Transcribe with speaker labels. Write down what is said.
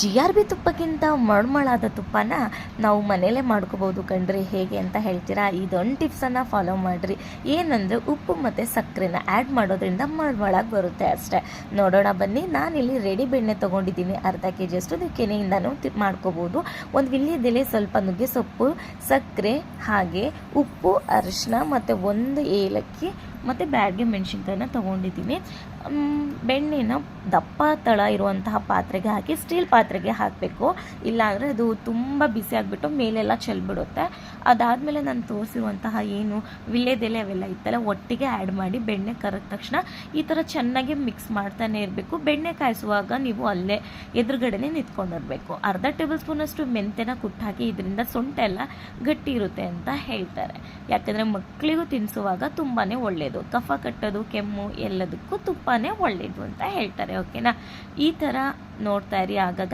Speaker 1: GRB ತುಪ್ಪಕ್ಕಿಂತ ಮಳಮಳಾದ ತುಪ್ಪನ ನಾವು ಮನೇಲೇ ಮಾಡ್ಕೋಬೋದು ಕಣ್ರಿ. ಹೇಗೆ ಅಂತ ಹೇಳ್ತೀರಾ? ಇದೊಂದು ಟಿಪ್ಸನ್ನು ಫಾಲೋ ಮಾಡಿರಿ. ಏನಂದರೆ ಉಪ್ಪು ಮತ್ತು ಸಕ್ಕರೆನ ಆ್ಯಡ್ ಮಾಡೋದ್ರಿಂದ ಮಳಮಳಾಗಿ ಬರುತ್ತೆ ಅಷ್ಟೇ. ನೋಡೋಣ ಬನ್ನಿ. ನಾನಿಲ್ಲಿ ರೆಡಿ ಬೆಣ್ಣೆ ತೊಗೊಂಡಿದ್ದೀನಿ, ಅರ್ಧ kg ಅಷ್ಟು. ನೀವು ಕೆನೆಯಿಂದನೂ ಮಾಡ್ಕೋಬೋದು. ಒಂದು ವಿಳ್ಯದೆಲೆ, ಸ್ವಲ್ಪ ನುಗ್ಗೆ ಸೊಪ್ಪು, ಸಕ್ಕರೆ, ಹಾಗೆ ಉಪ್ಪು, ಅರಿಶಿನ ಮತ್ತು ಒಂದು ಏಲಕ್ಕಿ ಮತ್ತು ಬ್ಯಾಡ್ಗೆ ಮೆಣಸಿನ್ಕಾಯಿನ ತೊಗೊಂಡಿದ್ದೀನಿ. ಬೆಣ್ಣೆನ ದಪ್ಪ ತಳ ಇರುವಂತಹ ಪಾತ್ರೆಗೆ ಹಾಕಿ, ಸ್ಟೀಲ್ ಪಾತ್ರೆಗೆ ಹಾಕಬೇಕು, ಇಲ್ಲಾಂದರೆ ಅದು ತುಂಬ ಬಿಸಿ ಆಗಿಬಿಟ್ಟು ಮೇಲೆಲ್ಲ ಚೆಲ್ಬಿಡುತ್ತೆ. ಅದಾದಮೇಲೆ ನಾನು ತೋರಿಸಿರುವಂತಹ ಏನು ವಿಳ್ಯದೆಲೆ ಅವೆಲ್ಲ ಇತ್ತಲ್ಲ, ಒಟ್ಟಿಗೆ ಆ್ಯಡ್ ಮಾಡಿ ಬೆಣ್ಣೆ ಕರಗಿದ ತಕ್ಷಣ ಈ ಥರ ಚೆನ್ನಾಗಿ ಮಿಕ್ಸ್ ಮಾಡ್ತಾನೆ ಇರಬೇಕು. ಬೆಣ್ಣೆ ಕಾಯಿಸುವಾಗ ನೀವು ಅಲ್ಲೇ ಎದುರುಗಡೆನೇ ನಿಂತ್ಕೊಂಡಿರಬೇಕು. ಅರ್ಧ ಟೇಬಲ್ ಸ್ಪೂನಷ್ಟು ಮೆಂತೆನ ಕುಟ್ಟು ಹಾಕಿ, ಇದರಿಂದ ಸೊಂಟ ಎಲ್ಲ ಗಟ್ಟಿ ಇರುತ್ತೆ ಅಂತ ಹೇಳ್ತಾರೆ. ಯಾಕಂದರೆ ಮಕ್ಕಳಿಗೂ ತಿನ್ನಿಸುವಾಗ ತುಂಬಾ ಒಳ್ಳೆಯದು. ಕಫ ಕಟ್ಟೋದು, ಕೆಮ್ಮು ಎಲ್ಲದಕ್ಕೂ ತುಪ್ಪನೇ ಒಳ್ಳೆಯದು ಅಂತ ಹೇಳ್ತಾರೆ. ಓಕೆನಾ? ಈ ಥರ ನೋಡ್ತಾ ಇರಿ. ಆಗಾಗ